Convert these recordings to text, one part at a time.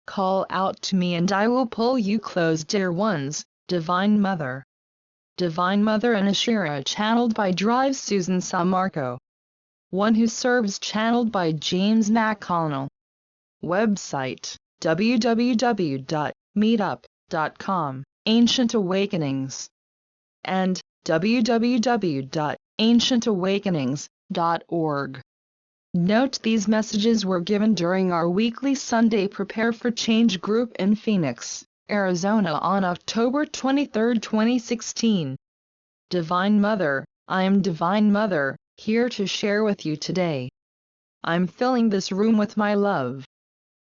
Call out to me and I will pull you close, dear ones. Divine Mother. Divine Mother and Ashira channeled by Drive Susan Sammarco. One Who Serves channeled by James McConnell. Website www.meetup.com, Ancient Awakenings, and www.ancientawakenings.org. Note these messages were given during our weekly Sunday Prepare for Change group in Phoenix, Arizona on October 23, 2016. Divine Mother, I am Divine Mother, here to share with you today. I'm filling this room with my love.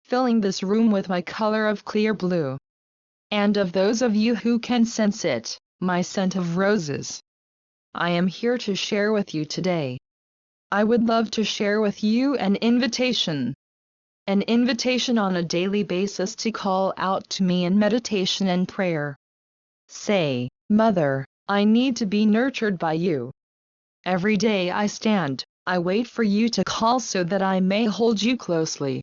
Filling this room with my color of clear blue. And of those of you who can sense it, my scent of roses. I am here to share with you today. I would love to share with you an invitation. An invitation on a daily basis to call out to me in meditation and prayer. Say, Mother, I need to be nurtured by you. Every day I stand, I wait for you to call so that I may hold you closely.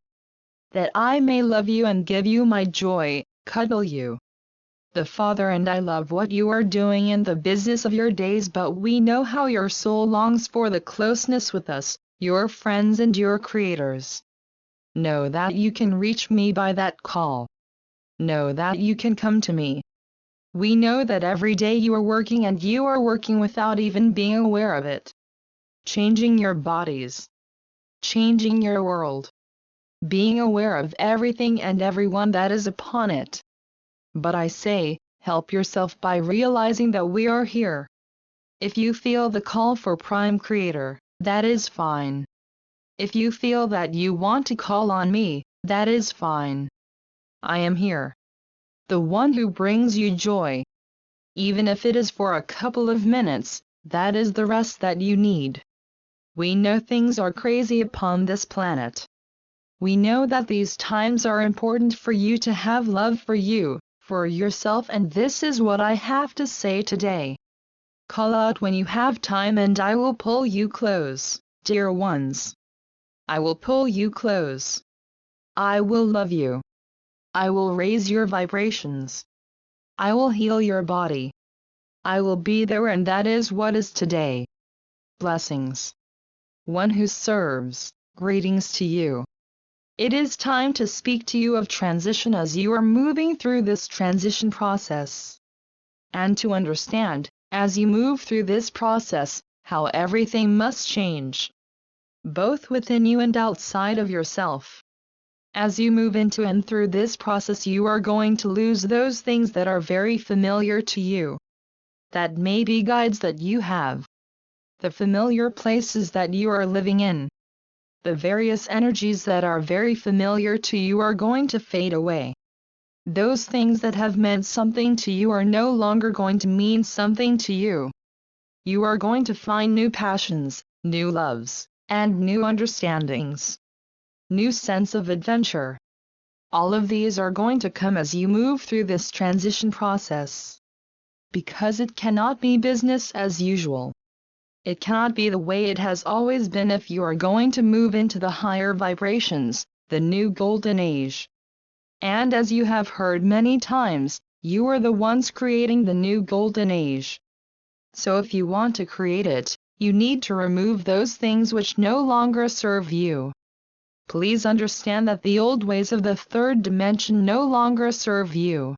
That I may love you and give you my joy, cuddle you. The Father and I love what you are doing in the business of your days, but we know how your soul longs for the closeness with us, your friends and your creators. Know that you can reach me by that call. Know that you can come to me. We know that every day you are working and you are working without even being aware of it. Changing your bodies. Changing your world. Being aware of everything and everyone that is upon it. But I say, help yourself by realizing that we are here. If you feel the call for Prime Creator, that is fine. If you feel that you want to call on me, that is fine. I am here. The one who brings you joy. Even if it is for a couple of minutes, that is the rest that you need. We know things are crazy upon this planet. We know that these times are important for you to have love for you, for yourself, and this is what I have to say today. Call out when you have time and I will pull you close, dear ones. I will pull you close. I will love you. I will raise your vibrations. I will heal your body. I will be there, and that is what is today. Blessings. One Who Serves, greetings to you. It is time to speak to you of transition as you are moving through this transition process. And to understand, as you move through this process, how everything must change. Both within you and outside of yourself. As you move into and through this process, you are going to lose those things that are very familiar to you. That may be guides that you have. The familiar places that you are living in. The various energies that are very familiar to you are going to fade away. Those things that have meant something to you are no longer going to mean something to you. You are going to find new passions, new loves, and new understandings. New sense of adventure. All of these are going to come as you move through this transition process. Because it cannot be business as usual. It cannot be the way it has always been if you are going to move into the higher vibrations, the new golden age. And as you have heard many times, you are the ones creating the new golden age. So if you want to create it, you need to remove those things which no longer serve you. Please understand that the old ways of the third dimension no longer serve you.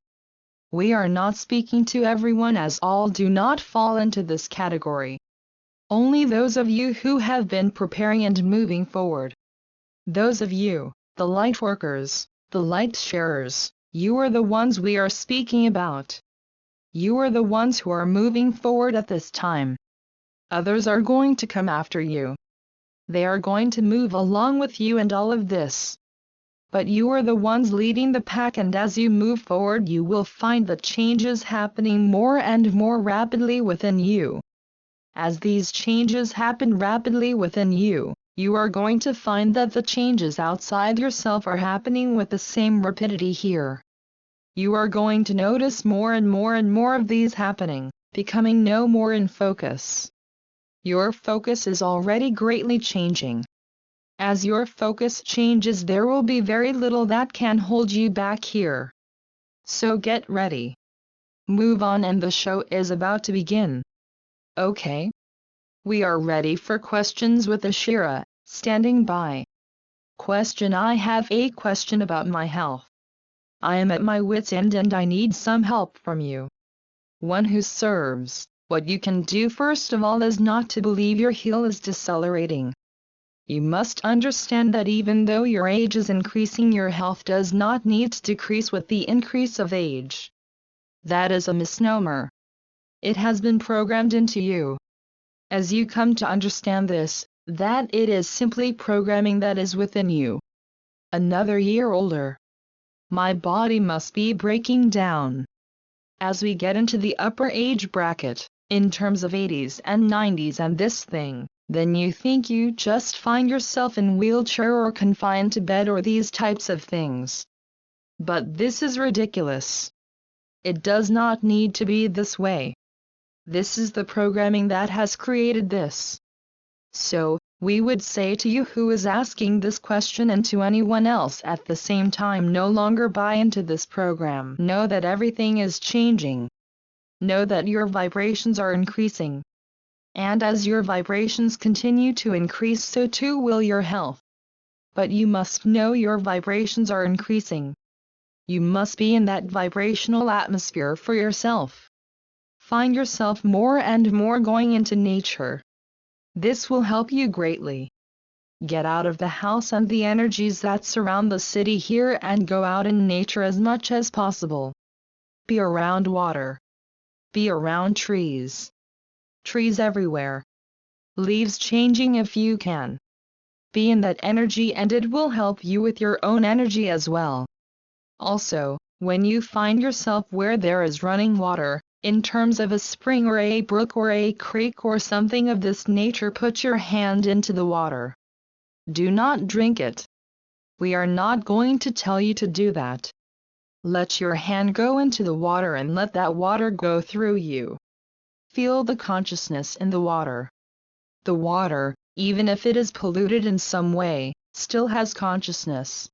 We are not speaking to everyone, as all do not fall into this category. Only those of you who have been preparing and moving forward. Those of you, the light workers, the light sharers, you are the ones we are speaking about. You are the ones who are moving forward at this time. Others are going to come after you. They are going to move along with you and all of this. But you are the ones leading the pack, and as you move forward you will find the changes happening more and more rapidly within you. As these changes happen rapidly within you, you are going to find that the changes outside yourself are happening with the same rapidity here. You are going to notice more and more and more of these happening, becoming no more in focus. Your focus is already greatly changing. As your focus changes, there will be very little that can hold you back here. So get ready. Move on, and the show is about to begin. Okay? We are ready for questions with Ashira, standing by. Question: I have a question about my health. I am at my wit's end and I need some help from you. One who serves. What you can do first of all is not to believe your health is decelerating. You must understand that even though your age is increasing, your health does not need to decrease with the increase of age. That is a misnomer. It has been programmed into you. As you come to understand this, that it is simply programming that is within you. Another year older. My body must be breaking down. As we get into the upper age bracket, in terms of 80s and 90s and this thing, then you think you just find yourself in wheelchair or confined to bed or these types of things. But this is ridiculous. It does not need to be this way. This is the programming that has created this. So, we would say to you who is asking this question and to anyone else at the same time, no longer buy into this program. Know that everything is changing. Know that your vibrations are increasing. And as your vibrations continue to increase, so too will your health. But you must know your vibrations are increasing. You must be in that vibrational atmosphere for yourself. Find yourself more and more going into nature. This will help you greatly. Get out of the house and the energies that surround the city here and go out in nature as much as possible. Be around water. Be around trees. Trees everywhere. Leaves changing if you can. Be in that energy and it will help you with your own energy as well. Also, when you find yourself where there is running water, in terms of a spring or a brook or a creek or something of this nature, put your hand into the water. Do not drink it. We are not going to tell you to do that. Let your hand go into the water and let that water go through you. Feel the consciousness in the water. The water, even if it is polluted in some way, still has consciousness.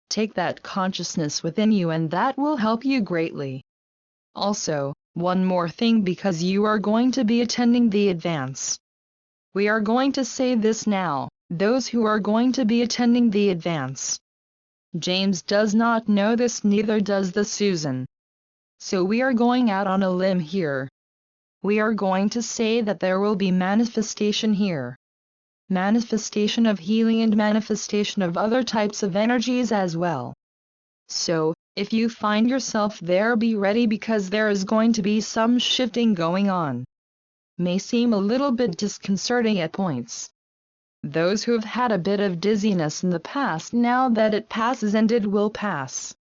Take that consciousness within you and that will help you greatly. Also, one more thing, because you are going to be attending the advance. We are going to say this now, those who are going to be attending the advance. James does not know this, neither does the Susan. So we are going out on a limb here. We are going to say that there will be manifestation here. Manifestation of healing and manifestation of other types of energies as well. So, if you find yourself there, be ready, because there is going to be some shifting going on. May seem a little bit disconcerting at points. Those who have had a bit of dizziness in the past, now that it passes, and it will pass.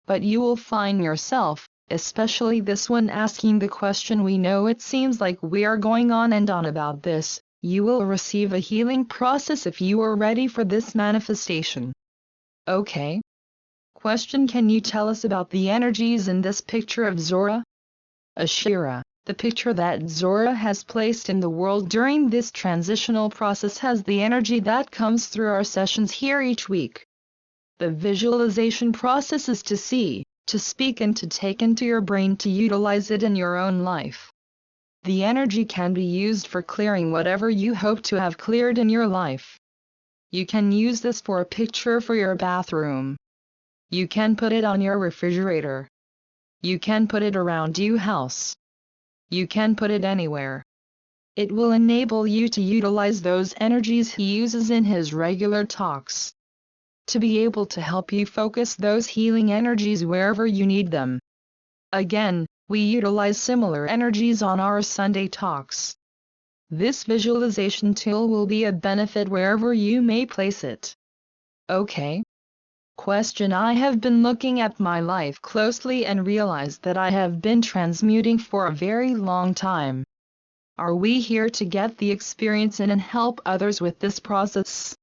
But you will find yourself, especially this one asking the question, we know it seems like we are going on and on about this, you will receive a healing process if you are ready for this manifestation. Okay? Question: can you tell us about the energies in this picture of Zora? Ashira, the picture that Zora has placed in the world during this transitional process has the energy that comes through our sessions here each week. The visualization process is to see, to speak, and to take into your brain to utilize it in your own life. The energy can be used for clearing whatever you hope to have cleared in your life. You can use this for a picture for your bathroom. You can put it on your refrigerator. You can put it around your house. You can put it anywhere. It will enable you to utilize those energies he uses in his regular talks. To be able to help you focus those healing energies wherever you need them. Again, we utilize similar energies on our Sunday talks. This visualization tool will be a benefit wherever you may place it. Okay? Question: I have been looking at my life closely and realized that I have been transmuting for a very long time. Are we here to get the experience in and help others with this process?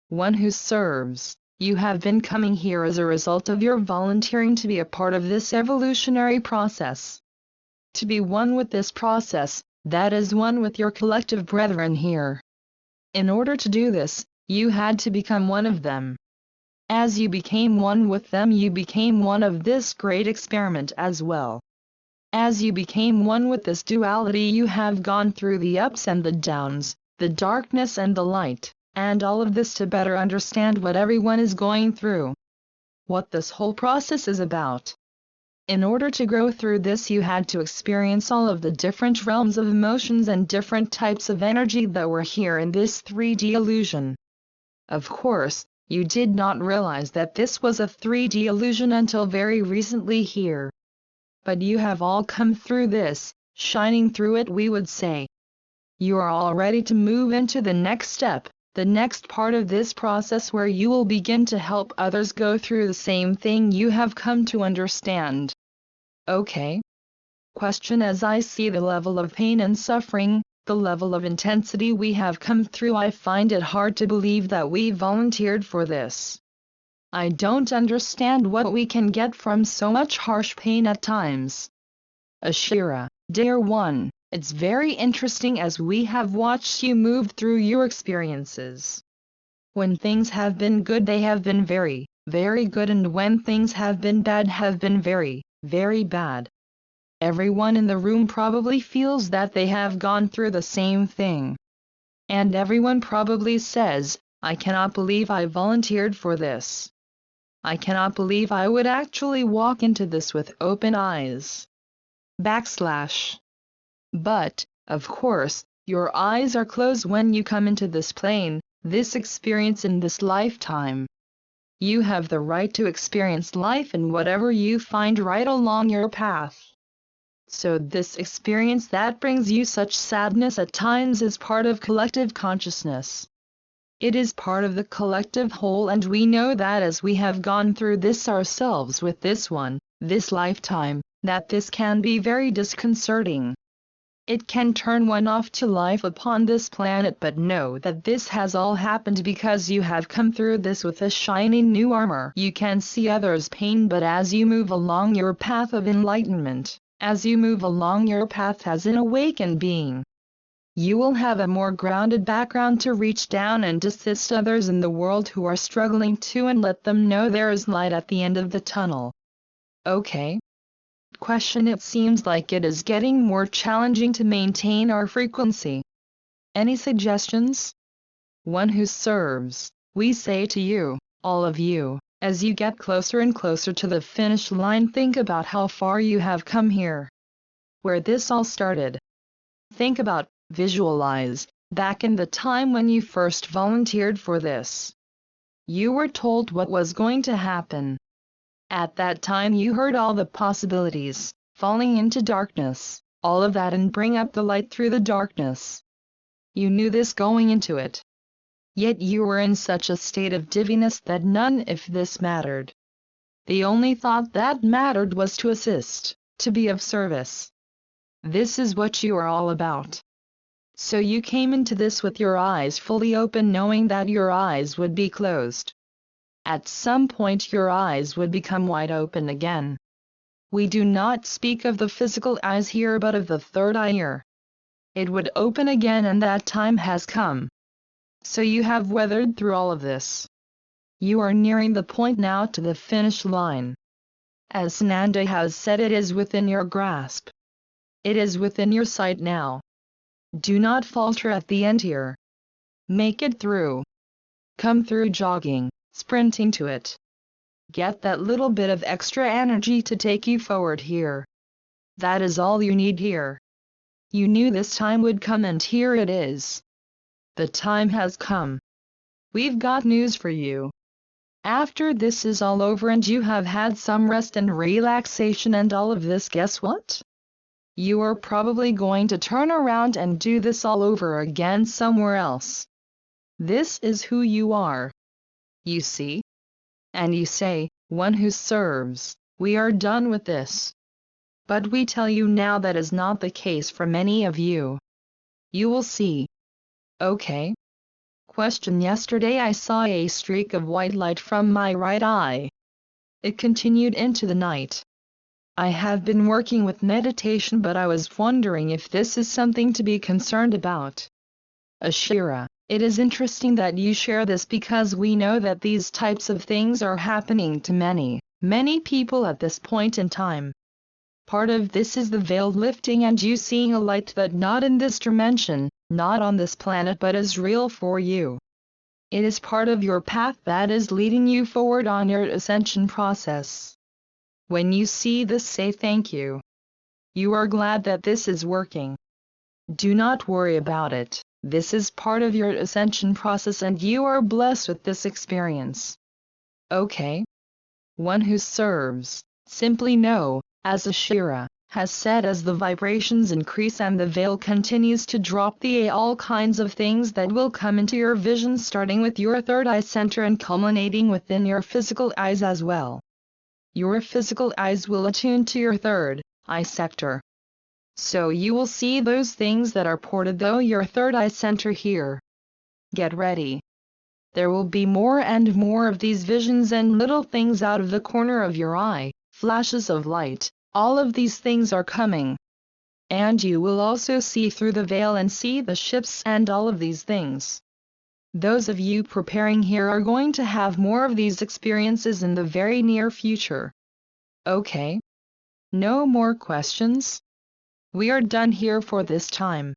One who serves. You have been coming here as a result of your volunteering to be a part of this evolutionary process. To be one with this process, that is one with your collective brethren here. In order to do this, You had to become one of them. As you became one with them, you became one of this great experiment as well. As you became one with this duality, you have gone through the ups and the downs, the darkness and the light, and all of this to better understand what everyone is going through. What this whole process is about. In order to grow through this, you had to experience all of the different realms of emotions and different types of energy that were here in this 3D illusion. Of course, you did not realize that this was a 3D illusion until very recently here. But you have all come through this, shining through it, we would say. You are all ready to move into the next step, the next part of this process where you will begin to help others go through the same thing you have come to understand. Okay? Question: as I see the level of pain and suffering, the level of intensity we have come through, I find it hard to believe that we volunteered for this. I don't understand what we can get from so much harsh pain at times. Ashira, dear one, it's very interesting as we have watched you move through your experiences. When things have been good, they have been very, very good, and when things have been bad, have been very, very bad. Everyone in the room probably feels that they have gone through the same thing. And everyone probably says, I cannot believe I volunteered for this. I cannot believe I would actually walk into this with open eyes. But, of course, your eyes are closed when you come into this plane, this experience in this lifetime. You have the right to experience life in whatever you find right along your path. So this experience that brings you such sadness at times is part of collective consciousness. It is part of the collective whole, and we know that as we have gone through this ourselves with this lifetime, that this can be very disconcerting. It can turn one off to life upon this planet, but know that this has all happened because you have come through this with a shiny new armor. You can see others' pain, but as you move along your path of enlightenment, as you move along your path as an awakened being, you will have a more grounded background to reach down and assist others in the world who are struggling too, and let them know there is light at the end of the tunnel. Okay? Question: it seems like it is getting more challenging to maintain our frequency. Any suggestions? One who serves, we say to you, all of you, as you get closer and closer to the finish line, think about how far you have come here. Where this all started. Think about, visualize, back in the time when you first volunteered for this. You were told what was going to happen. At that time you heard all the possibilities, falling into darkness, all of that, and bring up the light through the darkness. You knew this going into it. Yet you were in such a state of diviness that none of this mattered. The only thought that mattered was to assist, to be of service. This is what you are all about. So you came into this with your eyes fully open, knowing that your eyes would be closed. At some point your eyes would become wide open again. We do not speak of the physical eyes here, but of the third eye here. It would open again, and that time has come. So you have weathered through all of this. You are nearing the point now, to the finish line. As Sananda has said, it is within your grasp. It is within your sight now. Do not falter at the end here. Make it through. Come through jogging, sprinting to it. Get that little bit of extra energy to take you forward here. That is all you need here. You knew this time would come, and here it is. The time has come. We've got news for you. After this is all over and you have had some rest and relaxation and all of this, guess what? You are probably going to turn around and do this all over again somewhere else. This is who you are. You see? And you say, one who serves, we are done with this. But we tell you now that is not the case for many of you. You will see. Okay? Question: yesterday I saw a streak of white light from my right eye. It continued into the night. I have been working with meditation, but I was wondering if this is something to be concerned about. Ashira, It is interesting that you share this because we know that these types of things are happening to many, many people at this point in time. Part of this is the veil lifting and you seeing a light that not in this dimension, not on this planet but is real for you. It is part of your path that is leading you forward on your ascension process. When you see this, say thank you. You are glad that this is working. Do not worry about it. This is part of your ascension process and you are blessed with this experience. Okay? One who serves, simply know, as Ashira has said, as the vibrations increase and the veil continues to drop, all kinds of things that will come into your vision, starting with your third eye center and culminating within your physical eyes as well. Your physical eyes will attune to your third eye sector. So you will see those things that are ported through your third eye center here. Get ready. There will be more and more of these visions and little things out of the corner of your eye, flashes of light. All of these things are coming. And you will also see through the veil and see the ships and all of these things. Those of you preparing here are going to have more of these experiences in the very near future. Okay? No more questions? We are done here for this time.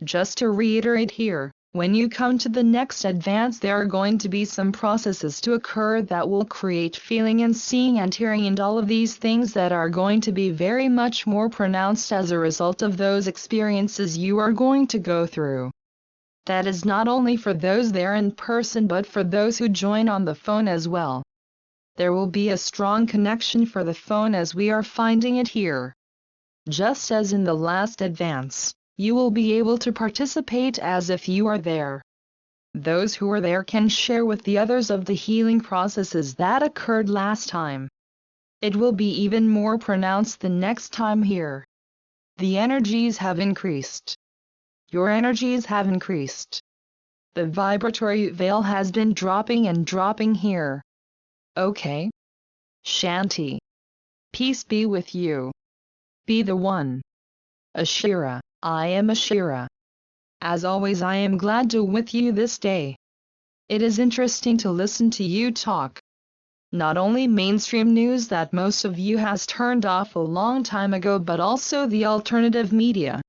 Just to reiterate here, when you come to the next advance, there are going to be some processes to occur that will create feeling and seeing and hearing and all of these things that are going to be very much more pronounced as a result of those experiences you are going to go through. That is not only for those there in person but for those who join on the phone as well. There will be a strong connection for the phone as we are finding it here. Just as in the last advance, you will be able to participate as if you are there. Those who are there can share with the others of the healing processes that occurred last time. It will be even more pronounced the next time here. The energies have increased. Your energies have increased. The vibratory veil has been dropping and dropping here. Okay? Shanti. Peace be with you. Be the one. Ashira, I am Ashira. As always, I am glad to with you this day. It is interesting to listen to you talk. Not only mainstream news that most of you has turned off a long time ago, but also the alternative media.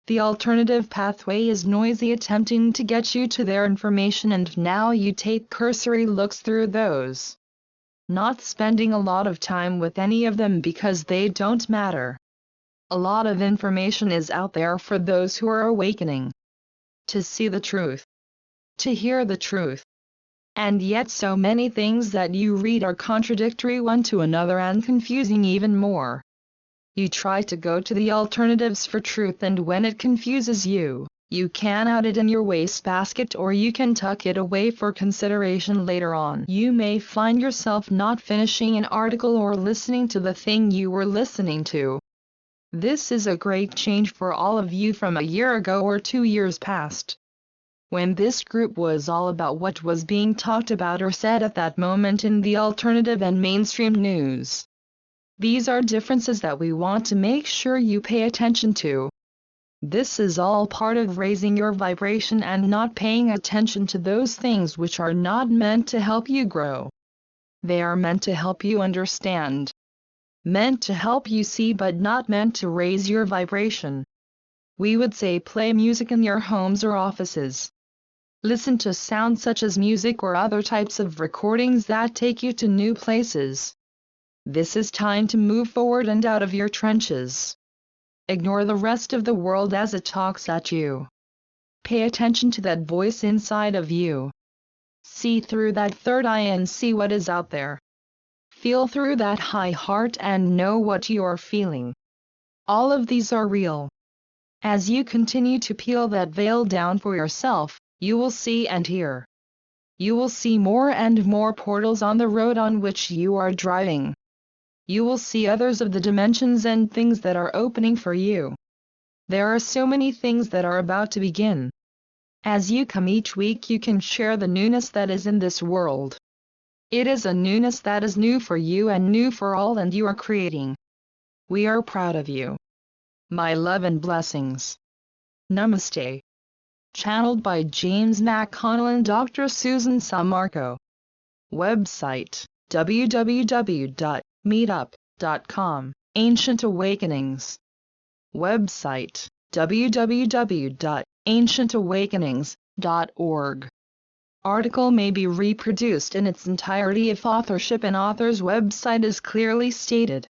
The alternative pathway is noisy, attempting to get you to their information, and now you take cursory looks through those. Not spending a lot of time with any of them because they don't matter. A lot of information is out there for those who are awakening. To see the truth. To hear the truth. And yet so many things that you read are contradictory one to another and confusing even more. You try to go to the alternatives for truth, and when it confuses you, you can out it in your wastebasket or you can tuck it away for consideration later on. You may find yourself not finishing an article or listening to the thing you were listening to. This is a great change for all of you from a year ago or 2 years past, when this group was all about what was being talked about or said at that moment in the alternative and mainstream news. These are differences that we want to make sure you pay attention to. This is all part of raising your vibration and not paying attention to those things which are not meant to help you grow. They are meant to help you understand. Meant to help you see, but not meant to raise your vibration. We would say play music in your homes or offices. Listen to sounds such as music or other types of recordings that take you to new places. This is time to move forward and out of your trenches. Ignore the rest of the world as it talks at you. Pay attention to that voice inside of you. See through that third eye and see what is out there. Feel through that high heart and know what you are feeling. All of these are real. As you continue to peel that veil down for yourself, you will see and hear. You will see more and more portals on the road on which you are driving. You will see others of the dimensions and things that are opening for you. There are so many things that are about to begin. As you come each week, you can share the newness that is in this world. It is a newness that is new for you and new for all, and you are creating. We are proud of you. My love and blessings. Namaste. Channeled by James McConnell and Dr. Susan Sammarco. Website: www.meetup.com, Ancient Awakenings. Website: www.ancientawakenings.org. Article may be reproduced in its entirety if authorship and author's website is clearly stated.